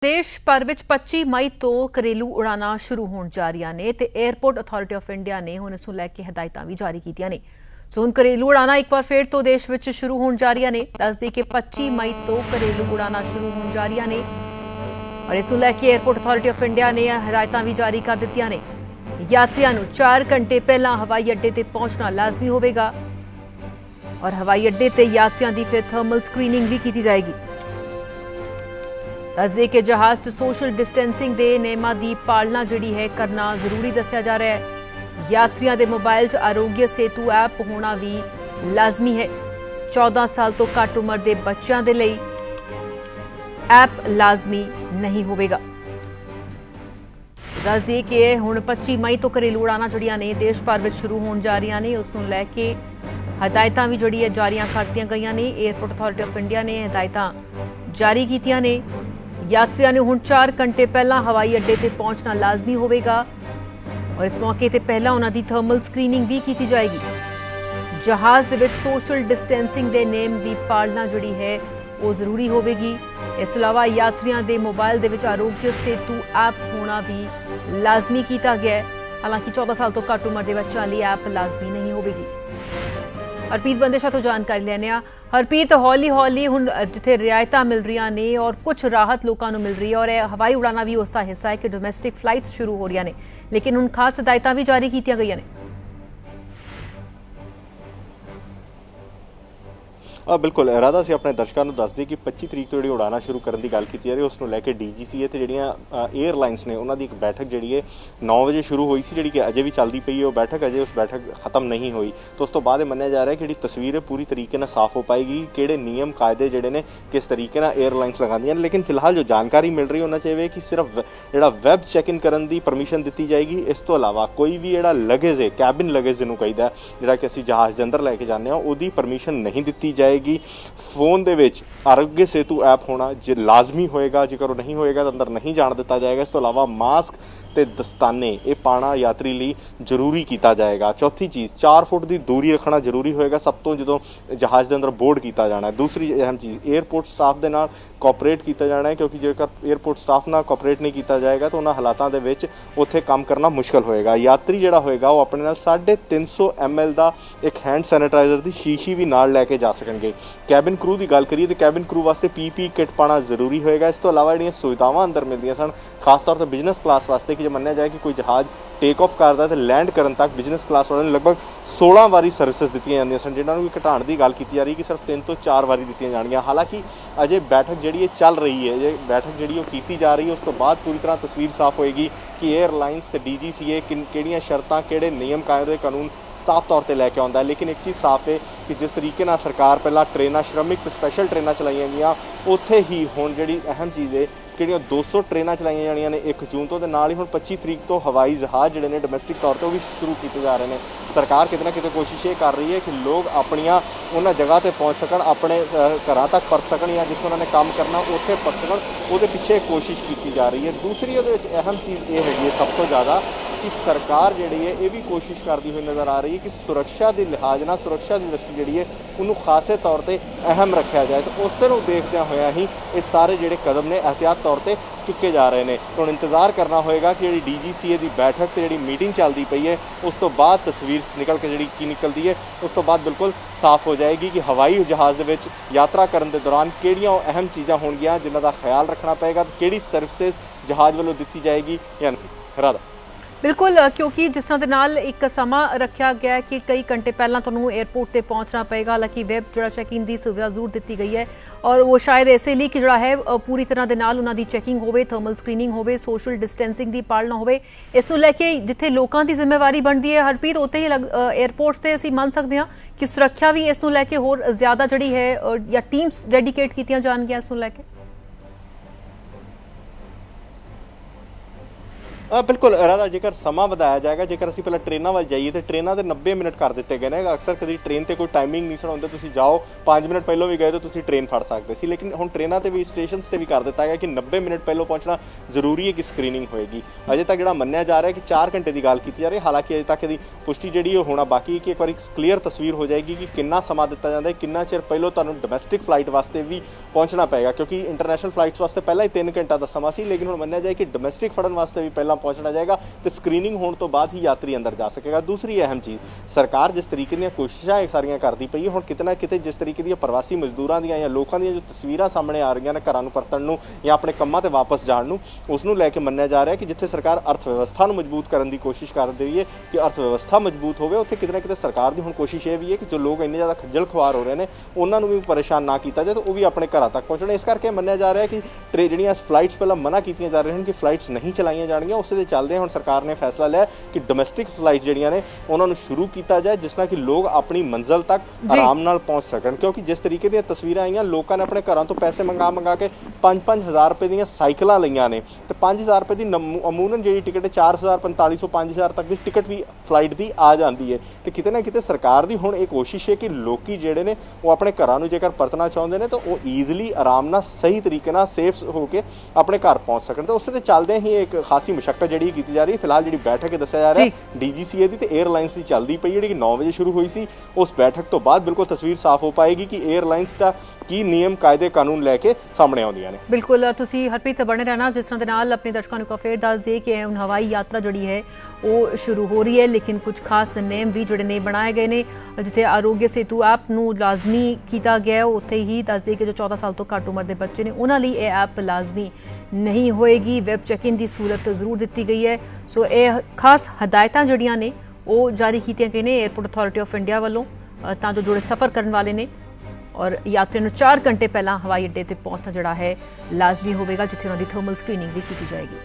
देश भर विच 25 मई तो घरेलू उड़ाना शुरू होण जा रਹੀਆਂ ਨੇ ਤੇ 에ਅਰਪੋਰਟ ਅਥਾਰਟੀ ਆਫ ਇੰਡੀਆ ਨੇ ਹੁਣ ਇਸ ਨੂੰ ਲੈ ਕੇ ਹਦਾਇਤਾਂ ਵੀ ਜਾਰੀ ਕੀਤੀਆਂ ਨੇ। ਸੋ ਹੁਣ ਘਰੇਲੂ ਉਡਾਣਾ ਇੱਕ ਵਾਰ ਫੇਰ ਤੋਂ ਦੇਸ਼ ਵਿੱਚ ਸ਼ੁਰੂ ਹੋਣ ਜਾ ਰਹੀਆਂ ਨੇ। ਦੱਸਦੇ ਕਿ 25 ਮਈ ਤੋਂ ਘਰੇਲੂ ਉਡਾਣਾ ਸ਼ੁਰੂ ਹੋਣ ਜਾ ਰਹੀਆਂ ਨੇ ਔਰ ਇਸ ਨੂੰ ਲੈ ਕੇ 에ਅਰਪੋਰਟ ਅਥਾਰਟੀ ਆਫ ਇੰਡੀਆ ਨੇ ਹਦਾਇਤਾਂ ਵੀ ਜਾਰੀ ਕਰ ਦਿੱਤੀਆਂ ਨੇ। यात्रियों को 4 घंटे पहला हवाई अड्डे ते पहुंचना लाजमी होगा और हवाई अड्डे ते यात्रियों की फिर थर्मल स्क्रीनिंग भी की जाएगी। दस दे कि जहाज च सोशल डिस्टेंसिंग के नियमों की पालना जिहड़ी है करना जरूरी दस्या जा रहा है। यात्रियों के मोबाइल च आरोग्य सेतु ऐप होना भी लाजमी है। 14 साल तो घट उम्र के बच्चों के लिए ऐप लाजमी नहीं होगा। दस दिए कि हुण 25 मई तो घरेलू उड़ाना जिहड़ियां ने देश भर में शुरू होण जा रहीਆਂ ने उस नूं लैके हदायतां भी जिहड़ी है जारियां करतीआं गईआं ने। एयरपोर्ट अथॉरिटी ऑफ इंडिया ने हदायतां जारी कीतियां ने। यात्रियों ने हुण 4 घंटे पहला हवाई अड्डे ते पहुंचना लाजमी होगा और इस मौके ते पहला उन्हां दी थर्मल स्क्रीनिंग भी की जाएगी। जहाज दे विच सोशल डिस्टेंसिंग दे नेम दी पालना जिहड़ी है वो जरूरी होगी। इस अलावा यात्रियों के मोबाइल दे विच आरोग्य सेतु ऐप होना भी लाजमी किया गया है। हालांकि 14 साल तो घट उम्र के बच्चों लिए ऐप लाजमी नहीं होगी। हरप्रीत बंदेशा तो जानकारी लेने। हरप्रीत, हौली हौली हुण जिथे रियायतां मिल रही ने और कुछ राहत लोगों को मिल रही है और हवाई उड़ाना भी उसका हिस्सा है कि डोमैसटिक फ्लाइट्स शुरू हो रही ने, लेकिन हुण खास हदायतां भी जारी की गई ने। बिल्कुल राधा से अपने दर्शकों को दस दी कि 25 तरीक तो जी उड़ाना शुरू करने की गल की जा रही उसको लैके DGCA तो जड़ियाँ एयरलाइनस ने उन्होंने एक बैठक जी है 9 बजे शुरू हुई सी, जी कि अजे भी चलती पई है वो बैठक, अजे उस बैठक खत्म नहीं हुई। तो उस तो बाद मन्निया जा रहा है कि जी तस्वीर पूरी तरीके से साफ हो पाएगी, किहड़े नियम कायदे जोड़े ने किस तरीके एयरलाइनस लगांदियां। लेकिन फिलहाल जो जानकारी मिल रही है उन्होंने चाहिए कि सिर्फ जो वैब चैक इन करने की परमिशन दी जाएगी। इस तो इलावा कोई भी जो लगेज है कैबिन लगेज जिन्होंने कहीदा जोड़ा कि असीं जहाज़ के अंदर लैके जाने उसकी परमिशन नहीं दी जाएगी। फोन दे विच आरोग्य सेतु ऐप होना जो लाजमी होएगा, जेकर वो नहीं होएगा तो अंदर नहीं जान दिता जाएगा। इस तो इलावा मास्क ते दस्ताने ये पाना यात्री लिए जरूरी किया जाएगा। चौथी चीज़ 4 फुट की दूरी रखना जरूरी होएगा सब तो जो जहाज़ के अंदर बोर्ड किया जाना है। दूसरी अहम चीज़ एयरपोर्ट स्टाफ के नाल कोऑपरेट किया जाना है, क्योंकि जेकर एयरपोर्ट स्टाफ ना कोऑपरेट नहीं किया जाएगा तो उन्होंने हालातों के विच उत्थे काम करना मुश्किल होएगा। यात्री जिहड़ा होएगा वो अपने नाल 350 ml का एक हैंड सैनिटाइजर की शीशी भी नाल लैके जा सकेंगे। कैबिन क्रू की गल करिए तो कैबिन क्रू वास्ते PPE किट पाना जरूरी होएगा। इस तो इलावा जिहड़ियां सुविधावां अंदर मिलदियां सन खास तौर पर बिजनेस क्लास वास्ते कि जो मन्निया जाए कि कोई जहाज़ टेक ऑफ करता है तो लैंड करने तक बिजनेस क्लास वाले लगभग 16 बारी सर्विसेज दी जाती सन, जिन्होंने भी घटाने की गल की जा रही कि सिर्फ 3 तो 4 बारी दी जाएगी। हालांकि अजे बैठक जी चल रही है, जो बैठक जी की जा रही है उस तो बाद पूरी तरह तस्वीर साफ होएगी कि एयरलाइनस तो DGCA किहड़ियां शर्तां किहड़े नियम कायदे कानून साफ तौर पर लैके आता है। लेकिन एक चीज़ साफ है कि जिस तरीके ना सरकार पहला ट्रेन श्रमिक स्पैशल ट्रेन चलाइया गई उत्थे ही हुण जिहड़ी अहम चीज़ है कि 200 ट्रेन चलाइया जानियां ने 1 जून तो नाल ही हुण 25 तरीक तो हवाई जहाज़ जिहड़े ने डोमैसटिक तौर पर भी शुरू किए जा रहे हैं। सरकार किते ना किते कोशिश ये कर रही है कि लोग अपनियां उन्हां जगह पर पहुँच सकन, अपने घरां तक परत सकन या जिथे उन्होंने काम करना उत्थे परत सकन, वो पिछे कोशिश की जा रही है। दूसरी वो अहम चीज़ ये हैगी सब तो ज़्यादा कि सरकार जी है ये भी कोशिश करती हुई नज़र आ रही है कि सुरक्षा के लिहाज ना सुरक्षा की दृष्टि जी है उन्होंने खासे तौर पर अहम रखा जाए। तो उस देखदे हुए ही ये सारे जोड़े कदम ने एहतियात तौर पर चुके जा रहे हैं। तो इंतजार करना होएगा कि जी DGCA की बैठक तो जी मीटिंग चलती पई है उस तो बाद तस्वीर निकल के जी निकलती है उस तो बाद बिल्कुल साफ हो जाएगी कि हवाई जहाज़ के यात्रा करने के दौरान किहड़ियां अहम चीज़ां होणगियां जिन्हां दा ख्याल रखना पएगा, किहड़ी सर्विसेज जहाज़ वालों दी जाएगी या नहीं। राधा बिल्कुल, क्योंकि जिस तरह के नाल एक समा रखा गया है कि कई घंटे पहला तुहानूं एयरपोर्ट पर पहुँचना पेगा। हालांकि वैब जो चैक इन की सुविधा जरूर दी गई है और वो शायद इसे लिए कि जोड़ा है पूरी तरह के नाल उन्हां दी चैकिंग होवे, थर्मल स्क्रीनिंग होवे, सोशल डिस्टेंसिंग की पालना होवे। इस नूं लैके जिथे लोगों की जिम्मेवारी बनती है हरप्रीत उत्थे ही एयरपोर्ट से असीं मन सकते हैं कि सुरक्षा भी इस नूं लैके होर ज़्यादा जिहड़ी है या टीम्स डेडिकेट कीतियां जाणगियां इस नूं लैके। ਬਿਲਕੁਲ ਰਾਧਾ, ਜੇਕਰ ਸਮਾਂ ਵਧਾਇਆ ਜਾਏਗਾ, ਜੇਕਰ ਅਸੀਂ ਪਹਿਲਾਂ ਟ੍ਰੇਨਾਂ ਵੱਲ ਜਾਈਏ ਤੇ ਟ੍ਰੇਨਾਂ ਦੇ 90 ਮਿੰਟ ਕਰ ਦਿੱਤੇ ਗਏ ਨੇ। ਅਕਸਰ ਕਦੀ ਟ੍ਰੇਨ ਤੇ ਕੋਈ ਟਾਈਮਿੰਗ ਨਹੀਂ ਸੁਣਾਉਂਦੇ, ਤੁਸੀਂ ਜਾਓ 5 ਮਿੰਟ ਪਹਿਲਾਂ ਵੀ ਗਏ ਤਾਂ ਤੁਸੀਂ ਟ੍ਰੇਨ ਫੜ ਸਕਦੇ ਸੀ, ਲੇਕਿਨ ਹੁਣ ਟ੍ਰੇਨਾਂ ਤੇ ਵੀ ਸਟੇਸ਼ਨਸ ਤੇ ਵੀ ਕਰ ਦਿੱਤਾ ਗਿਆ ਕਿ 90 ਮਿੰਟ ਪਹਿਲਾਂ ਪਹੁੰਚਣਾ ਜ਼ਰੂਰੀ ਹੈ ਕਿ ਸਕਰੀਨਿੰਗ ਹੋਏਗੀ। ਅਜੇ ਤੱਕ ਜਿਹੜਾ ਮੰਨਿਆ ਜਾ ਰਿਹਾ ਕਿ 4 ਘੰਟੇ ਦੀ ਗੱਲ ਕੀਤੀ ਜਾ ਰਹੀ ਹੈ, ਹਾਲਾਂਕਿ ਅਜੇ ਤੱਕ ਇਹਦੀ ਪੁਸ਼ਟੀ ਜਿਹੜੀ ਉਹ ਹੋਣਾ ਬਾਕੀ ਕਿ ਇੱਕ ਵਾਰੀ ਕਲੀਅਰ ਤਸਵੀਰ ਹੋ ਜਾਏਗੀ ਕਿ ਕਿੰਨਾ ਸਮਾਂ ਦਿੱਤਾ ਜਾਂਦਾ ਹੈ, ਕਿੰਨਾ ਚਿਰ ਪਹਿਲਾਂ ਤੁਹਾਨੂੰ ਡੋਮੈਸਟਿਕ ਫਲਾਈਟ ਵਾਸਤੇ ਵੀ ਪਹੁੰਚਣਾ ਪਏਗਾ, ਕਿਉਂਕਿ ਇੰਟਰਨੈਸ਼ਨਲ ਫਲਾਈਟਸ ਵਾਸਤੇ ਪਹਿਲਾਂ ਹੀ 3 ਘੰਟਾ ਦਾ ਸਮਾਂ ਸੀ, ਲੇਕਿਨ ਹੁਣ ਮੰਨਿਆ ਜਾਏ ਕਿ ਡੋਮੈਸਟਿਕ ਫੜਨ ਵਾਸਤੇ ਵੀ ਪਹਿਲਾਂ ਪਹੁੰਚਣਾ ਜਾਏਗਾ ਤੇ ਸਕਰੀਨਿੰਗ ਹੋਣ ਤੋਂ ਬਾਅਦ ਹੀ ਯਾਤਰੀ ਅੰਦਰ ਜਾ ਸਕੇਗਾ। ਦੂਸਰੀ ਅਹਿਮ ਚੀਜ਼, ਸਰਕਾਰ ਜਿਸ ਤਰੀਕੇ ਦੀਆਂ ਕੋਸ਼ਿਸ਼ਾਂ ਇਹ ਸਾਰੀਆਂ ਕਰਦੀ ਪਈ ਹੈ, ਹੁਣ ਕਿਤੇ ਨਾ ਕਿਤੇ ਜਿਸ ਤਰੀਕੇ ਦੀਆਂ ਪ੍ਰਵਾਸੀ ਮਜ਼ਦੂਰਾਂ ਦੀਆਂ ਜਾਂ ਲੋਕਾਂ ਦੀਆਂ ਜੋ ਤਸਵੀਰਾਂ ਸਾਹਮਣੇ ਆ ਰਹੀਆਂ ਨੇ ਘਰਾਂ ਨੂੰ ਪਰਤਣ ਨੂੰ ਜਾਂ ਆਪਣੇ ਕੰਮਾਂ ਤੇ ਵਾਪਸ ਜਾਣ ਨੂੰ, ਉਸ ਨੂੰ ਲੈ ਕੇ ਮੰਨਿਆ ਜਾ ਰਿਹਾ ਕਿ ਜਿੱਥੇ ਸਰਕਾਰ ਅਰਥ ਵਿਵਸਥਾ ਨੂੰ ਮਜ਼ਬੂਤ ਕਰਨ ਦੀ ਕੋਸ਼ਿਸ਼ ਕਰ ਰਹੀ ਹੈ ਕਿ ਅਰਥ ਵਿਵਸਥਾ ਮਜ਼ਬੂਤ ਹੋਵੇ, ਉੱਥੇ ਕਿਤੇ ਨਾ ਕਿਤੇ ਸਰਕਾਰ ਦੀ ਹੁਣ ਕੋਸ਼ਿਸ਼ ਇਹ ਵੀ ਹੈ ਕਿ ਜੋ ਲੋਕ ਇੰਨੇ ਜ਼ਿਆਦਾ ਖੱਜਲ ਖੁਆਰ ਹੋ ਰਹੇ ਨੇ ਉਹਨਾਂ ਨੂੰ ਵੀ ਪਰੇਸ਼ਾਨ ਨਾ ਕੀਤਾ ਜਾਏ ਤੇ ਉਹ ਵੀ ਆਪਣੇ ਘਰਾਂ ਤੱਕ ਪਹੁੰਚਣ। ਇਸ ਕਰਕੇ ਮੰਨਿਆ ਜਾ ਰਿਹਾ ਕਿ ਜਿਹੜੀਆਂ ਫਲਾਈਟਸ ਪਹਿਲਾਂ ਮਨਾ ਕੀਤੀਆਂ ਜਾ ਰਹੀਆਂ ਹਨ ਕਿ ਫਲਾਈਟਸ ਨਹੀਂ ਚਲਾਈਆਂ ਜਾਣਗੀਆਂ, ਉਸੇ ਦੇ ਚੱਲਦੇ ਹੁਣ ਸਰਕਾਰ ਨੇ ਫੈਸਲਾ ਲਿਆ ਕਿ ਡੋਮੈਸਟਿਕ ਫਲਾਈਟ ਜਿਹੜੀਆਂ ਨੇ ਉਹਨਾਂ ਨੂੰ ਸ਼ੁਰੂ ਕੀਤਾ ਜਾਏ, ਜਿਸ ਨਾਲ ਕਿ ਲੋਕ ਆਪਣੀ ਮੰਜ਼ਿਲ ਤੱਕ ਆਰਾਮ ਨਾਲ ਪਹੁੰਚ ਸਕਣ। ਕਿਉਂਕਿ ਜਿਸ ਤਰੀਕੇ ਦੀਆਂ ਤਸਵੀਰਾਂ ਆਈਆਂ, ਲੋਕਾਂ ਨੇ ਆਪਣੇ ਘਰਾਂ ਤੋਂ ਪੈਸੇ ਮੰਗਾ ਕੇ 5-5 ਰੁਪਏ ਦੀਆਂ ਸਾਈਕਲਾਂ ਲਈਆਂ ਨੇ ਤੇ 5,000 ਰੁਪਏ ਦੀ ਅਮੂਮਨ ਜਿਹੜੀ ਟਿਕਟ 4,000, 4,500, 5,000 ਤੱਕ ਦੀ ਟਿਕਟ ਵੀ ਫਲਾਈਟ ਦੀ ਆ ਜਾਂਦੀ ਹੈ। ਤੇ ਕਿਤੇ ਨਾ ਕਿਤੇ ਸਰਕਾਰ ਦੀ ਹੁਣ ਇਹ ਕੋਸ਼ਿਸ਼ ਹੈ ਕਿ ਲੋਕੀ ਜਿਹੜੇ ਨੇ ਉਹ ਆਪਣੇ ਘਰਾਂ ਨੂੰ ਜੇਕਰ ਪਰਤਣਾ ਚਾਹੁੰਦੇ ਨੇ ਤਾਂ ਉਹ ਈਜ਼ੀਲੀ ਆਰਾਮ ਨਾਲ ਸਹੀ ਤਰੀਕੇ ਨਾਲ ਸੇਫ ਹੋ ਕੇ ਆਪਣੇ ਘਰ ਪਹੁੰਚ ਸਕਣ। ਤੇ ਉਸੇ ਦੇ ਚੱਲਦੇ ਹੀ ਇੱਕ ਖਾਸੀ ਮੁਸ਼ੱਕਤ ਜਿਹੜੀ ਕੀਤੀ ਜਾ ਰਹੀ ਹੈ। ਫਿਲਹਾਲ ਜਿਹੜੀ ਬੈਠਕ ਦੱਸਿਆ ਜਾ ਰਿਹਾ DGCA ਦੀ ਤੇ 에ਅਰਲਾਈਨਸ ਦੀ ਚੱਲਦੀ ਪਈ, ਜਿਹੜੀ 9 ਵਜੇ ਸ਼ੁਰੂ ਹੋਈ ਸੀ, ਉਸ ਬੈਠਕ ਤੋਂ ਬਾਅਦ ਬਿਲਕੁਲ ਤਸਵੀਰ ਸਾਫ਼ ਹੋ ਪਾਏਗੀ ਕਿ 에ਅਰਲਾਈਨਸ ਦਾ ਕੀ ਨਿਯਮ ਕਾਇਦੇ ਕਾਨੂੰਨ ਲੈ ਕੇ ਸਾਹਮਣੇ ਆਉਂਦੀਆਂ ਨੇ। ਬਿਲਕੁਲ, ਤੁਸੀਂ ਹਰਪ੍ਰੀਤ ਬਣੇ ਰਹਿਣਾ ਜਿਸ ਤਰ੍ਹਾਂ ਦੇ ਨਾਲ ਆਪਣੇ ਦਰਸ਼ਕਾਂ ਨੂੰ ਫੇਰ ਦੱਸ ਦੇ ਕਿ ਹੁਣ ਹਵਾਈ ਯਾਤਰਾ ਜਿਹੜੀ ਹੈ ਉਹ ਸ਼ੁਰੂ ਹੋ ਰਹੀ ਹੈ, ਲੇਕਿਨ ਕੁਝ ਖਾਸ ਨਿਯਮ ਵੀ ਜਿਹੜੇ ਨੇ ਬਣਾਏ ਗਏ ਨੇ। ਜਿੱਥੇ ਆਰੋਗਯ ਸੇਤੂ ਐਪ ਨੂੰ ਲਾਜ਼ਮੀ ਕੀਤਾ ਗਿਆ, ਉੱਥੇ ਹੀ ਦੱਸ ਦੇ ਕਿ ਜੋ 14 ਸਾਲ ਤੋਂ ਘੱਟ ਉਮਰ ਦੇ ਬੱਚੇ ਨੇ ਉਹਨਾਂ ਲਈ ਇਹ ਐਪ ਲਾਜ਼ਮੀ ਨਹੀਂ ਹੋਏਗੀ। ਵੈਬ ਚੈੱਕ-ਇਨ ਦੀ ਸਹੂਲਤ ਜ਼ਰੂਰ ਦਿੱਤੀ ਗਈ ਹੈ। ਸੋ ਇਹ ਖਾਸ ਹਦਾਇਤਾਂ ਜਿਹੜੀਆਂ ਨੇ ਉਹ ਜਾਰੀ ਕੀਤੀਆਂ ਗਈਆਂ ਨੇ 에ਅਰਪੋਰਟ ਅਥਾਰਟੀ ਆਫ ਇੰਡੀਆ ਵੱਲੋਂ, ਤਾਂ ਜੋ ਜਿਹੜੇ ਸਫ਼ਰ ਕਰਨ ਵਾਲੇ ਨੇ ਔਰ ਯਾਤਰੀ ਨੂੰ 4 ਘੰਟੇ ਪਹਿਲਾਂ ਹਵਾਈ ਅੱਡੇ ਤੇ ਪਹੁੰਚਣਾ ਜਿਹੜਾ ਹੈ ਲਾਜ਼ਮੀ ਹੋਵੇਗਾ, ਜਿੱਥੇ ਉਹਨਾਂ ਦੀ ਥਰਮਲ ਸਕਰੀਨਿੰਗ ਵੀ ਕੀਤੀ ਜਾਏਗੀ।